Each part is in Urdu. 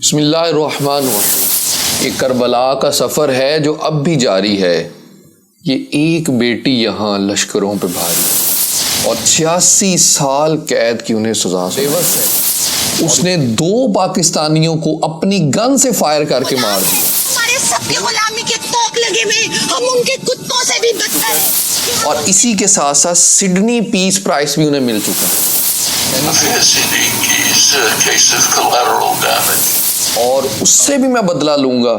بسم اللہ الرحمن الرحیم۔ یہ کربلا کا سفر ہے جو اب بھی جاری ہے۔ یہ ایک بیٹی یہاں لشکروں پہ بھاری اور 86 سال قید کی انہیں سزا ہے۔ اس نے 2 پاکستانیوں کو اپنی گن سے فائر کر کے مار دیا۔ ہمارے سب کی غلامی کے توق لگے ہوئے، ہم ان کے کتوں سے بھی بدتر ہیں۔ اور اسی کے ساتھ ساتھ سڈنی پیس پرائز بھی انہیں مل چکا ہے۔ اور اس سے بھی میں بدلہ لوں گا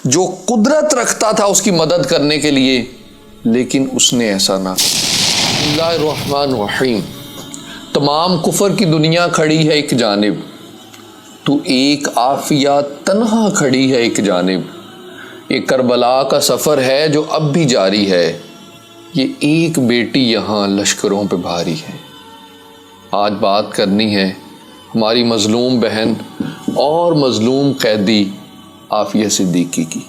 جو قدرت رکھتا تھا اس کی مدد کرنے کے لیے، لیکن اس نے ایسا نہ۔ بسم اللہ الرحمن الرحیم۔ تمام کفر کی دنیا کھڑی ہے ایک جانب، تو ایک عافیہ تنہا کھڑی ہے ایک جانب۔ یہ کربلا کا سفر ہے جو اب بھی جاری ہے۔ یہ ایک بیٹی یہاں لشکروں پہ بھاری ہے۔ آج بات کرنی ہے ہماری مظلوم بہن اور مظلوم قیدی عافیہ صدیقی کی،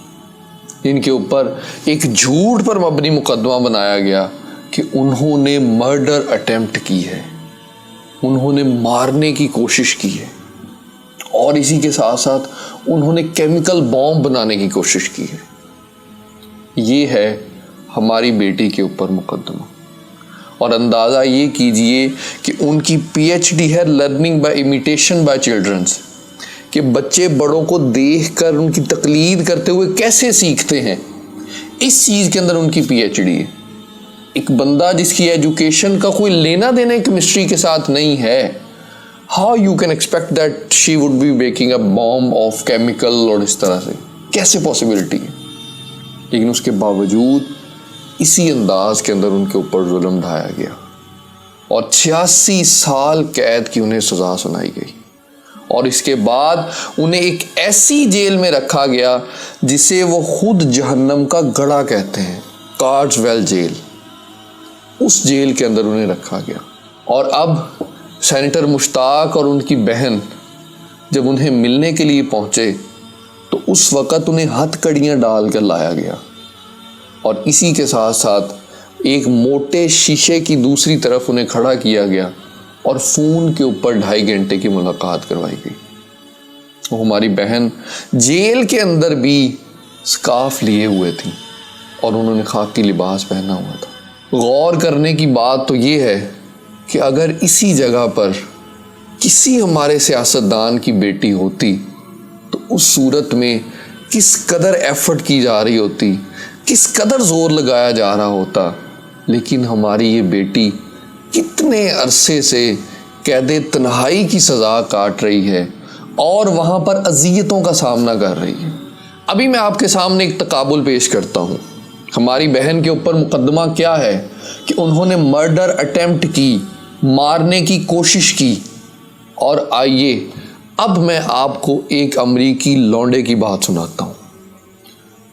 جن کے اوپر ایک جھوٹ پر مبنی مقدمہ بنایا گیا کہ انہوں نے مرڈر اٹیمپٹ کی ہے، انہوں نے مارنے کی کوشش کی ہے، اور اسی کے ساتھ ساتھ انہوں نے کیمیکل بام بنانے کی کوشش کی ہے۔ یہ ہے ہماری بیٹی کے اوپر مقدمہ، اور اندازہ یہ کیجئے کہ ان کی پی ایچ ڈی ہے learning by imitation by childrens, کہ بچے بڑوں کو دیکھ کر ان کی تقلید کرتے ہوئے کیسے سیکھتے ہیں، اس چیز کے اندر ان کی پی ایچ ڈی ہے۔ ایک بندہ جس کی ایجوکیشن کا کوئی لینا دینا کیمسٹری کے ساتھ نہیں ہے، how you can expect that she would be baking a bomb of chemical, اور اس طرح سے کیسے پاسبلٹی ہے؟ لیکن اس کے باوجود اسی انداز کے اندر ان کے اوپر ظلم ڈھایا گیا، اور 86 سال قید کی انہیں سزا سنائی گئی، اور اس کے بعد انہیں ایک ایسی جیل میں رکھا گیا جسے وہ خود جہنم کا گڑھا کہتے ہیں، کارڈز ویل جیل۔ اس جیل کے اندر انہیں رکھا گیا، اور اب سینیٹر مشتاق اور ان کی بہن جب انہیں ملنے کے لیے پہنچے تو اس وقت انہیں ہتھ کڑیاں ڈال کر لایا گیا، اور اسی کے ساتھ ساتھ ایک موٹے شیشے کی دوسری طرف انہیں کھڑا کیا گیا اور فون کے اوپر 2.5 گھنٹے کی ملاقات کروائی گئی۔ وہ ہماری بہن جیل کے اندر بھی سکارف لیے ہوئے تھی، اور انہوں نے خاکی لباس پہنا ہوا تھا۔ غور کرنے کی بات تو یہ ہے کہ اگر اسی جگہ پر کسی ہمارے سیاستدان کی بیٹی ہوتی تو اس صورت میں کس قدر ایفرٹ کی جا رہی ہوتی، کس قدر زور لگایا جا رہا ہوتا، لیکن ہماری یہ بیٹی کتنے عرصے سے قید تنہائی کی سزا کاٹ رہی ہے اور وہاں پر اذیتوں کا سامنا کر رہی ہے۔ ابھی میں آپ کے سامنے ایک تقابل پیش کرتا ہوں۔ ہماری بہن کے اوپر مقدمہ کیا ہے کہ انہوں نے مرڈر اٹیمپٹ کی، مارنے کی کوشش کی، اور آئیے اب میں آپ کو ایک امریکی لونڈے کی بات سناتا ہوں۔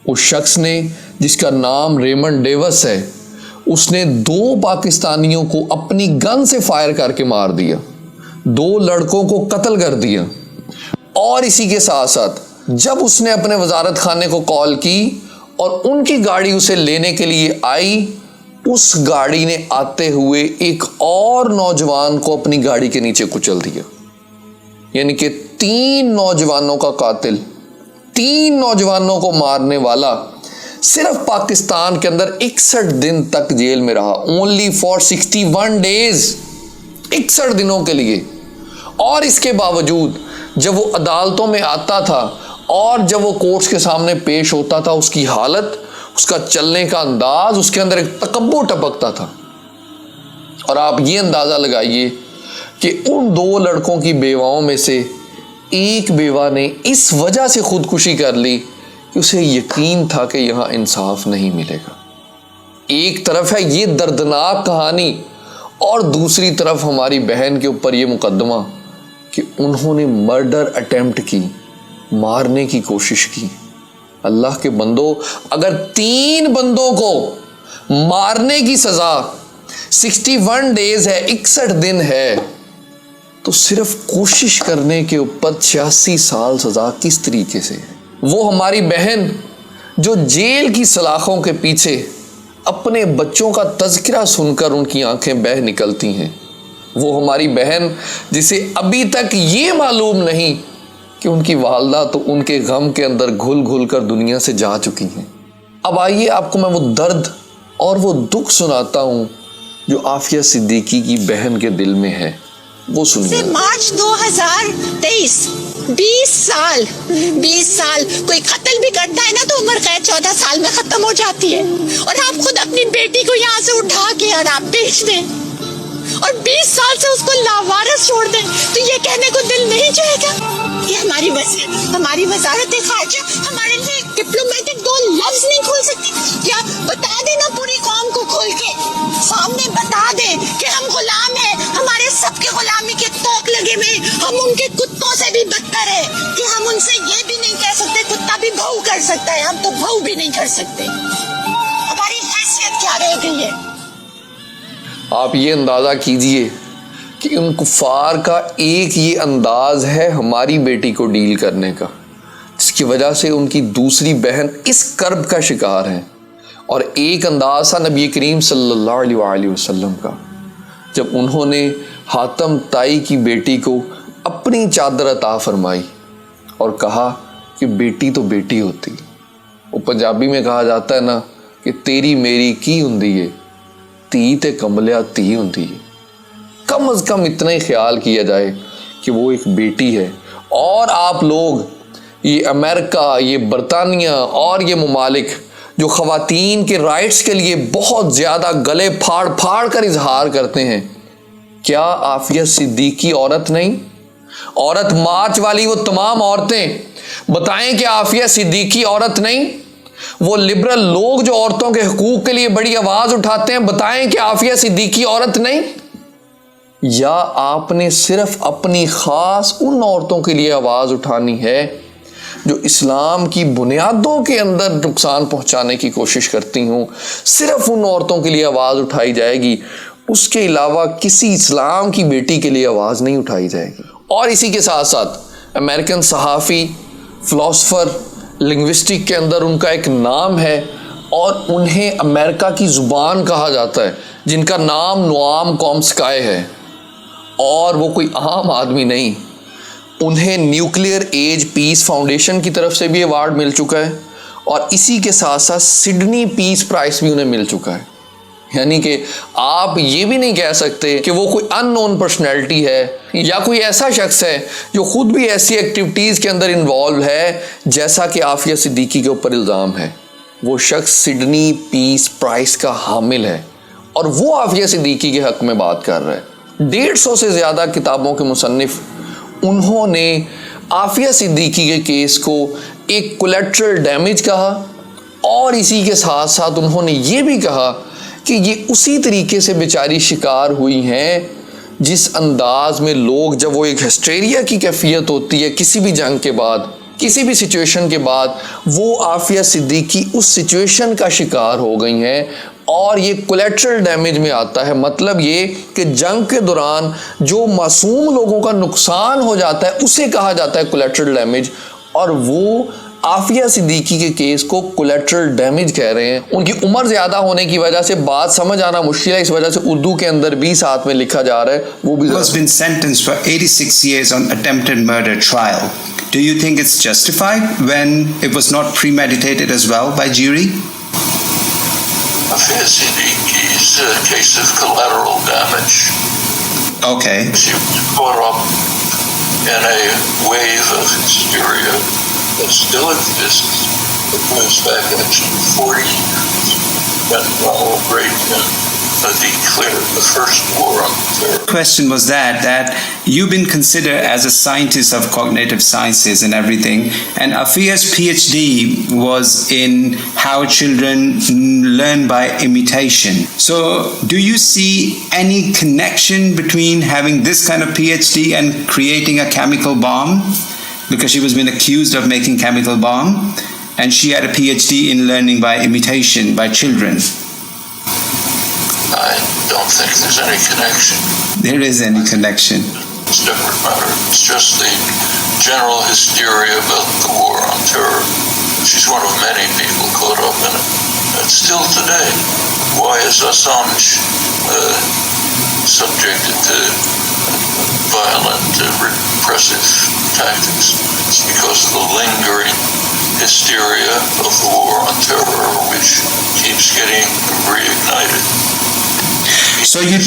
اس شخص نے، جس کا نام ریمنڈ ڈیوس ہے، اس نے 2 پاکستانیوں کو اپنی گن سے فائر کر کے مار دیا، 2 لڑکوں کو قتل کر دیا، اور اسی کے ساتھ ساتھ جب اس نے اپنے وزارت خانے کو کال کی اور ان کی گاڑی اسے لینے کے لیے آئی، اس گاڑی نے آتے ہوئے ایک اور نوجوان کو اپنی گاڑی کے نیچے کچل دیا۔ یعنی کہ 3 نوجوانوں کا قاتل، 3 نوجوانوں کو مارنے والا صرف پاکستان کے اندر 61 دن تک جیل میں رہا، only for 61 days، 61 دنوں کے لیے۔ اور اس کے باوجود جب وہ عدالتوں میں آتا تھا اور جب وہ کورٹس کے سامنے پیش ہوتا تھا، اس کی حالت، اس کا چلنے کا انداز، اس کے اندر ایک تکبر ٹپکتا تھا۔ اور آپ یہ اندازہ لگائیے کہ ان 2 لڑکوں کی بیواؤں میں سے ایک بیوہ نے اس وجہ سے خودکشی کر لی کہ اسے یقین تھا کہ یہاں انصاف نہیں ملے گا۔ ایک طرف ہے یہ دردناک کہانی، اور دوسری طرف ہماری بہن کے اوپر یہ مقدمہ کہ انہوں نے مرڈر اٹیمپٹ کی، مارنے کی کوشش کی۔ اللہ کے بندو، اگر 3 بندوں کو مارنے کی سزا 61 ڈیز ہے، 61 دن ہے، تو صرف کوشش کرنے کے اوپر 86 سال سزا کس طریقے سے ہے؟ وہ ہماری بہن جو جیل کی سلاخوں کے پیچھے اپنے بچوں کا تذکرہ سن کر ان کی آنکھیں بہہ نکلتی ہیں، وہ ہماری بہن جسے ابھی تک یہ معلوم نہیں کہ ان کی والدہ تو ان کے غم کے اندر گھل گھل کر دنیا سے جا چکی ہیں۔ اب آئیے آپ کو میں وہ درد اور وہ دکھ سناتا ہوں جو عافیہ صدیقی کی بہن کے دل میں ہے، وہ سنیے۔ مارچ 2023 20 سال کوئی قتل بھی کرتا ہے نا تو عمر قید 14 سال میں ختم ہو جاتی ہے، اور آپ خود اپنی بیٹی کو یہاں سے اٹھا کے اور آپ بیچ دیں اور 20 سال سے اس کو لاوارث چھوڑ دیں، تو یہ کہنے کو دل نہیں چاہے گا؟ یہ ہماری وزارت خارجہ ہمارے لیے ڈپلومیٹک 2 لفظ نہیں کھول سکتی؟ کیا بتا دینا پوری قوم کو کھول کے سامنے بتا دے کہ ہم غلام ہیں، ہمارے سب کے غلامی کے توق لگے ہوئے، ہم ان کے کتوں سے بھی بدتر ہیں، کہ ہم ان سے یہ بھی نہیں کہہ سکتے کتا بھی بھو کر سکتا ہے، ہم تو بھو بھی نہیں کر سکتے۔ ہماری حیثیت کیا رہ گئی ہے؟ آپ یہ اندازہ کیجئے کہ ان کفار کا ایک یہ انداز ہے ہماری بیٹی کو ڈیل کرنے کا، جس کی وجہ سے ان کی دوسری بہن اس کرب کا شکار ہے، اور ایک انداز تھا نبی کریم صلی اللہ علیہ وآلہ وسلم کا جب انہوں نے حاتم طائی کی بیٹی کو اپنی چادر عطا فرمائی اور کہا کہ بیٹی تو بیٹی ہوتی، وہ پنجابی میں کہا جاتا ہے نا کہ تیری میری کی ہندی ہے، تی تے کملیا تی ہندی ہے۔ کم از کم اتنا ہی خیال کیا جائے کہ وہ ایک بیٹی ہے۔ اور آپ لوگ یہ امریکہ، یہ برطانیہ اور یہ ممالک جو خواتین کے رائٹس کے لیے بہت زیادہ گلے پھاڑ پھاڑ کر اظہار کرتے ہیں، کیا عافیہ صدیقی عورت نہیں؟ عورت مارچ والی وہ تمام عورتیں بتائیں کہ عافیہ صدیقی عورت نہیں؟ وہ لبرل لوگ جو عورتوں کے حقوق کے لیے بڑی آواز اٹھاتے ہیں، بتائیں کہ عافیہ صدیقی عورت نہیں؟ یا آپ نے صرف اپنی خاص ان عورتوں کے لیے آواز اٹھانی ہے جو اسلام کی بنیادوں کے اندر نقصان پہنچانے کی کوشش کرتی ہوں؟ صرف ان عورتوں کے لیے آواز اٹھائی جائے گی، اس کے علاوہ کسی اسلام کی بیٹی کے لیے آواز نہیں اٹھائی جائے گی۔ اور اسی کے ساتھ ساتھ امریکن صحافی، فلاسفر، لنگوسٹک کے اندر ان کا ایک نام ہے اور انہیں امریکہ کی زبان کہا جاتا ہے، جن کا نام نوام کومسکائے ہے، اور وہ کوئی عام آدمی نہیں۔ انہیں نیوکلیئر ایج پیس فاؤنڈیشن کی طرف سے بھی ایوارڈ مل چکا ہے، اور اسی کے ساتھ ساتھ سڈنی پیس پرائز بھی انہیں مل چکا ہے۔ یعنی کہ آپ یہ بھی نہیں کہہ سکتے کہ وہ کوئی ان نون پرسنالٹی ہے یا کوئی ایسا شخص ہے جو خود بھی ایسی ایکٹیویٹیز کے اندر انوالو ہے جیسا کہ عافیہ صدیقی کے اوپر الزام ہے۔ وہ شخص سڈنی پیس پرائز کا حامل ہے، اور وہ عافیہ صدیقی کے حق میں بات کر رہا ہے۔ 150 سے زیادہ کتابوں کے مصنف، انہوں نے عافیہ صدیقی کے کیس کو ایک کولیٹرل ڈیمیج کہا، اور اسی کے ساتھ ساتھ انہوں نے یہ بھی کہا کہ یہ اسی طریقے سے بیچاری شکار ہوئی ہیں جس انداز میں لوگ، جب وہ ایک ہسٹیریا کی کیفیت ہوتی ہے کسی بھی جنگ کے بعد، کسی بھی سچویشن کے بعد، وہ عافیہ صدیقی اس سچویشن کا شکار ہو گئی ہیں، اور یہ کولیٹرل ڈیمیج میں آتا ہے۔ مطلب یہ کہ جنگ کے دوران جو معصوم لوگوں کا نقصان ہو جاتا ہے اسے کہا جاتا ہے کولیٹرل ڈیمیج، اور وہ عافیہ صدیقی کے کیس کو کولیٹرل ڈیمیج کہہ رہے ہیں۔ ان کی عمر زیادہ ہونے کی وجہ سے بات سمجھ آنا مشکل ہے، اس وجہ سے اردو کے اندر بھی ساتھ میں لکھا جا رہا ہے، وہ بھی has been sentenced for 86 years on attempted murder trial. Do you think it's justified when it was not premeditated as well by jury? Afia Siddiqui is a case of collateral damage. Okay. She was caught up in a wave of hysteria that still exists. It goes back actually 40 years when Ronald Reagan declared the first war on terror. Question was that you've been considered as a scientist of cognitive sciences and everything, and Afia's PhD was in how children learn by imitation. So do you see any connection between having this kind of PhD and creating a chemical bomb? Because she was being accused of making chemical bomb, and she had a PhD in learning by imitation by children. I don't think there's any connection. There is any connection. It's a different matter. It's just the general hysteria about the war on terror. She's one of many people caught up in it. And still today, why is Assange subjected to violent, repressive tactics because of the lingering hysteria of the war on terror, which keeps getting reignited. So you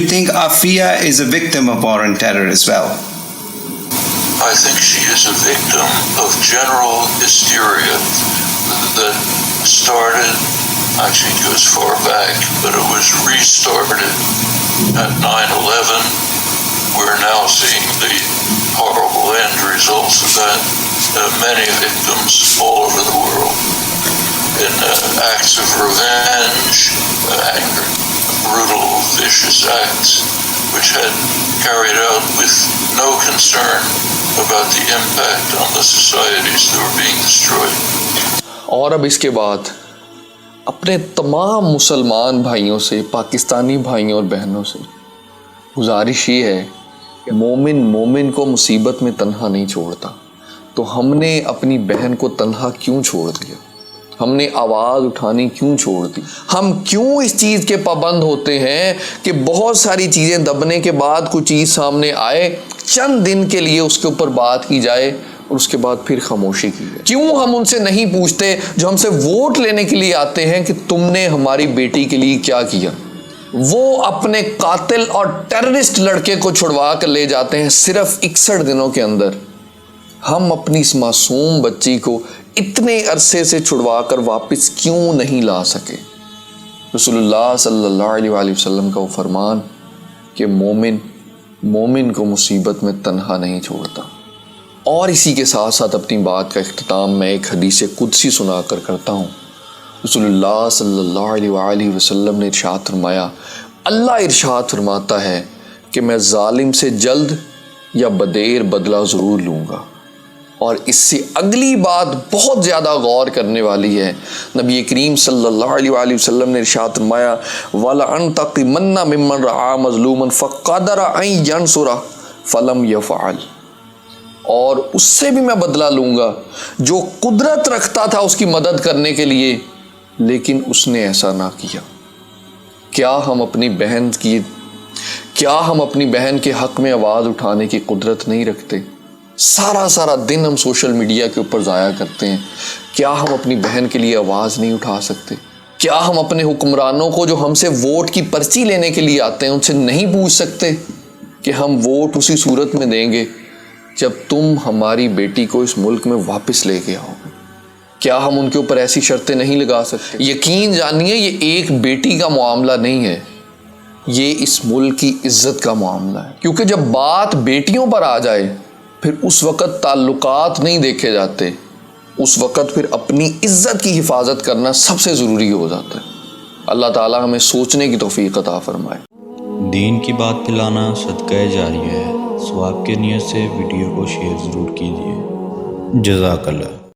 think Afia is a victim of war on terror as well? I think she is a victim of general hysteria that started, actually it goes far back, but it was restarted at 9/11. We're now seeing the horrible end results of that. Many victims all over the world in acts of revenge, anger, brutal, vicious acts, which had carried out with no concern about the impact on the societies that were being destroyed. اور اب اس کے بعد اپنے تمام مسلمان بھائیوں سے، پاکستانی بھائیوں اور بہنوں سے گزارش یہ ہے کہ مومن کو مصیبت میں تنہا نہیں چھوڑتا. تو ہم نے اپنی بہن کو تنہا کیوں چھوڑ دیا؟ ہم نے آواز اٹھانی کیوں چھوڑ دی؟ ہم کیوں اس چیز کے پابند ہوتے ہیں کہ بہت ساری چیزیں دبنے کے بعد کوئی چیز سامنے آئے، چند دن کے لیے اس کے اوپر بات کی جائے اور اس کے بعد پھر خاموشی کی جائے؟ کیوں ہم ان سے نہیں پوچھتے جو ہم سے ووٹ لینے کے لیے آتے ہیں کہ تم نے ہماری بیٹی کے لیے کیا کیا؟ وہ اپنے قاتل اور ٹیررسٹ لڑکے کو چھڑوا کر لے جاتے ہیں صرف 61 دنوں کے اندر. ہم اپنی اس معصوم بچی کو اتنے عرصے سے چھڑوا کر واپس کیوں نہیں لا سکے؟ رسول اللہ صلی اللہ علیہ وآلہ وسلم کا وہ فرمان کہ مومن کو مصیبت میں تنہا نہیں چھوڑتا. اور اسی کے ساتھ ساتھ اپنی بات کا اختتام میں ایک حدیث قدسی سنا کر کرتا ہوں. رسول اللہ صلی اللہ علیہ وآلہ وسلم نے ارشاد فرمایا، اللہ ارشاد فرماتا ہے کہ میں ظالم سے جلد یا بدیر بدلہ ضرور لوں گا. اور اس سے اگلی بات بہت زیادہ غور کرنے والی ہے. نبی کریم صلی اللہ علیہ وآلہ وسلم نے ارشاد فرمایا، وَلَأَنْتَقِمَنَّ مِمَّنْ رَعَى مَظْلُومًا فَقَدَرَ أَنْ يَنْصُرَهُ فَلَمْ يَفْعَلْ. اور اس سے بھی میں بدلہ لوں گا جو قدرت رکھتا تھا اس کی مدد کرنے کے لیے لیکن اس نے ایسا نہ کیا. کیا ہم اپنی بہن کے حق میں آواز اٹھانے کی قدرت نہیں رکھتے؟ سارا دن ہم سوشل میڈیا کے اوپر ضائع کرتے ہیں. کیا ہم اپنی بہن کے لیے آواز نہیں اٹھا سکتے؟ کیا ہم اپنے حکمرانوں کو جو ہم سے ووٹ کی پرچی لینے کے لیے آتے ہیں ان سے نہیں پوچھ سکتے کہ ہم ووٹ اسی صورت میں دیں گے جب تم ہماری بیٹی کو اس ملک میں واپس لے کے آؤ گے؟ کیا ہم ان کے اوپر ایسی شرطیں نہیں لگا سکتے؟ یقین جانیے یہ ایک بیٹی کا معاملہ نہیں ہے، یہ اس ملک کی عزت کا معاملہ ہے. کیونکہ جب بات بیٹیوں پر آ جائے پھر اس وقت تعلقات نہیں دیکھے جاتے، اس وقت پھر اپنی عزت کی حفاظت کرنا سب سے ضروری ہو جاتا ہے. اللہ تعالی ہمیں سوچنے کی توفیق عطا فرمائے. دین کی بات پھیلانا صدقہ جاریہ ہے. ثواب کی نیت سے ویڈیو کو شیئر ضرور کیجیے. جزاک اللہ.